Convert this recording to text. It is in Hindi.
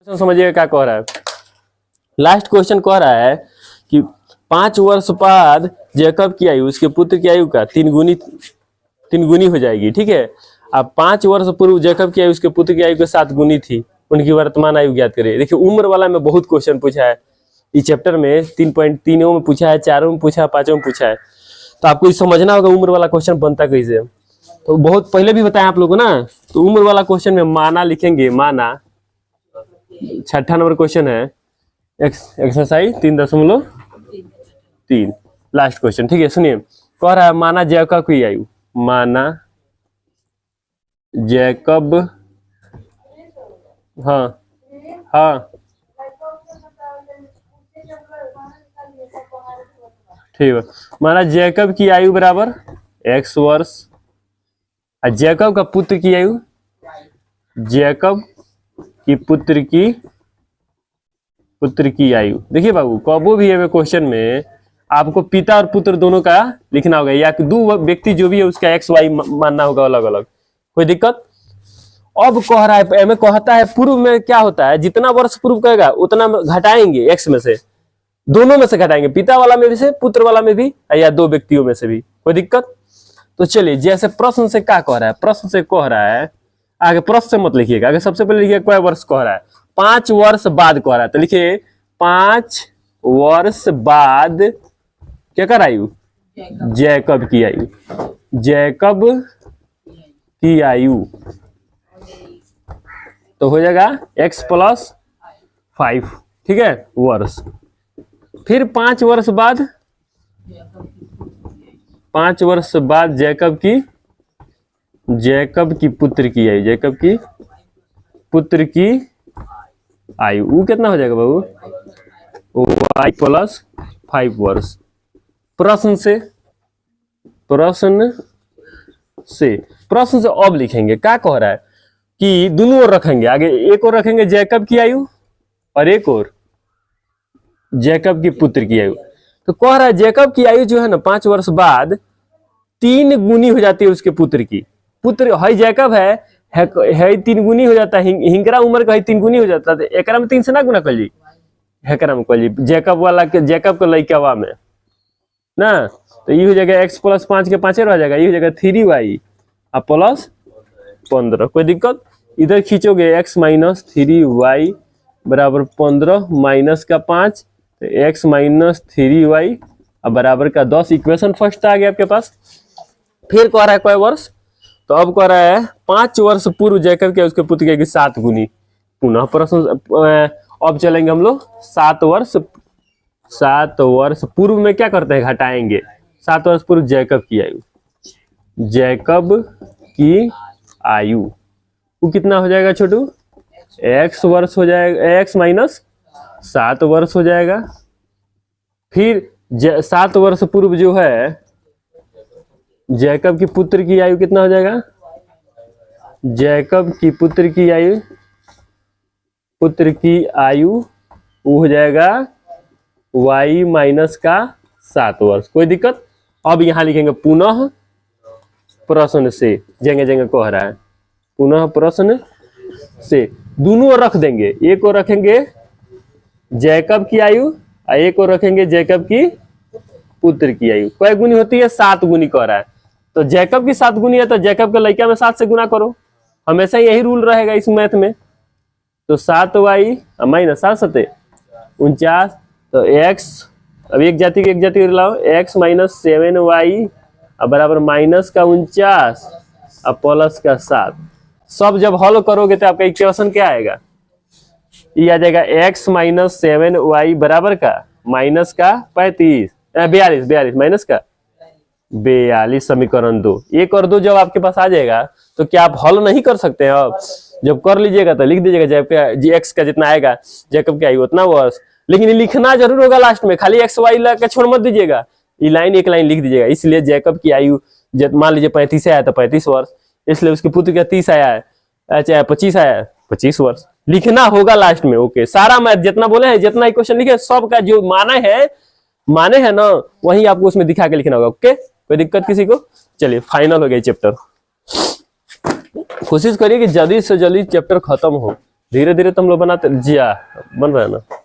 समझिएगा क्या कह रहा है। लास्ट क्वेश्चन कह रहा है कि 5 वर्ष बाद जैकब की आयु उसके पुत्र की आयु का तीन गुनी हो जाएगी। ठीक है, अब 5 वर्ष पूर्व जैकब की आयु उसके पुत्र की आयु के 7 गुनी थी, उनकी वर्तमान आयु ज्ञात करिए। देखिए उम्र वाला में बहुत क्वेश्चन पूछा है इस चैप्टर में, 3.3 में पूछा है, 4 में पूछा है, 5 में पूछा है, तो आपको ये समझना होगा उम्र वाला क्वेश्चन बनता कैसे। तो बहुत पहले भी बताया आप लोगों को ना, तो उम्र वाला क्वेश्चन में माना लिखेंगे, माना 6ठा नंबर क्वेश्चन है, एक्सरसाइज 3.3 लास्ट क्वेश्चन। ठीक है, सुनिए कह रहा है माना जैकब की आयु, माना जैकब, हाँ हाँ ठीक है, माना जैकब की आयु बराबर x वर्ष, जैकब का पुत्र की आयु, जैकब की पुत्र की आयु। देखिए बाबू कबो भी है क्वेश्चन में आपको पिता और पुत्र दोनों का लिखना होगा, या कि 2 व्यक्ति जो भी है उसका x y मानना होगा अलग अलग, कोई दिक्कत। अब कह रहा है में कहता है पूर्व में क्या होता है, जितना वर्ष पूर्व कहेगा उतना घटाएंगे x में से, दोनों में से घटाएंगे, पिता वाला में भी से पुत्र वाला में भी, या 2 व्यक्तियों में से भी, कोई दिक्कत। तो चलिए जैसे प्रश्न से क्या कह रहा है, प्रश्न से कह रहा है, आगे प्रश्न से मत लिखिएगा, आगे सबसे पहले लिखिए कोई वर्ष कह रहा है, 5 वर्ष बाद कह रहा है, तो लिखिए 5 वर्ष बाद क्या कर आयु, जैकब की आयु, जैकब की आयु, तो हो जाएगा x + 5, ठीक है, वर्ष। फिर 5 वर्ष बाद, 5 वर्ष बाद जैकब की पुत्र की आयु, जैकब की पुत्र की आयु, वो कितना हो जाएगा बाबू, y + 5 वर्ष। प्रश्न से अब लिखेंगे क्या कह रहा है कि दोनों ओर रखेंगे, आगे एक और रखेंगे जैकब की आयु और एक और जैकब की पुत्र की आयु। तो कह रहा है जैकब की आयु जो है ना 5 वर्ष बाद 3 गुनी हो जाती है उसके पुत्र की, पुत्र है जैकब है 3 गुनी हो जाता है, हिंकरा उम्र का 3 गुनी हो जाता है, एकरा में 3 से ना गुना कर ली, एकरा में कर ली जैकब वाला के, जैकब के लइकावा में ना, तो ये हो जाएगा x + 5 के 5 रह जाएगा, ये हो जाएगा 3y + 15, कोई दिक्कत। इधर खींचोगे x - 3y बराबर 15 माइनस का 5, तो x - 3y बराबर का 10, इक्वेशन फर्स्ट आ गया आपके पास। फिर कह रहा है कोई वर्ष, तो अब कह रहा है 5 वर्ष पूर्व जैकब के उसके पुत्र के 7 गुनी, पुनः प्रश्न अब चलेंगे हम लोग 7 वर्ष पूर्व में क्या करते हैं, घटाएंगे, 7 वर्ष पूर्व जैकब की आयु, जैकब की आयु वो कितना हो जाएगा छोटू, x वर्ष हो जाएगा, x - 7 वर्ष हो जाएगा। फिर 7 वर्ष पूर्व जो है जैकब की पुत्र की आयु कितना हो जाएगा, जैकब की पुत्र की आयु वो हो जाएगा y - 7 वर्ष, कोई दिक्कत। अब यहां लिखेंगे पुनः प्रश्न से, जगह जगह कह रहा है पुनः प्रश्न से, दोनों रख देंगे, एक और रखेंगे जैकब की आयु और एक और रखेंगे जैकब की पुत्र की आयु। कई गुनी होती है, 7 गुनी कह रहा है, तो जैकब की 7 गुनी है तो जैकब के लड़का में 7 से गुना करो, हमेशा यही रूल रहेगा इस मैथ में। तो 7y - 7 = 49, तो x, अब एक जाति लाओ, x - 7y बराबर माइनस का 49 और प्लस का 7, सब जब हल करोगे तो आपका इक्वेशन क्या आएगा, ये आ जाएगा x - 7y बराबर का माइनस का 42 माइनस का 42, समीकरण 2, 1 और 2 जब आपके पास आ जाएगा तो क्या आप हल नहीं कर सकते हैं। अब जब कर लीजिएगा तो लिख दीजिएगा जैकब x का जितना आएगा जैकब की आयु उतना वर्ष, लेकिन लिखना जरूर होगा लास्ट में, खाली x y ला के छोड़ मत दीजिएगा, ये लाइन एक लाइन लिख दीजिएगा। इसलिए जैकब की आयु मान लीजिए 35 आया तो 35 वर्ष, इसलिए उसके पुत्र का 30 आया है, अच्छा 25 आया है, 25 वर्ष लिखना होगा लास्ट में। ओके, सारा मैथ जितना बोले हैं, जितना इक्वेशन लिखे सब का जो माने है ना वही आपको उसमें दिखा के लिखना होगा। ओके, कोई दिक्कत किसी को। चलिए फाइनल हो गया चैप्टर, कोशिश करिए कि जल्दी से जल्दी चैप्टर खत्म हो। धीरे धीरे तो हम लोग बनाते जिया बन रहा है ना।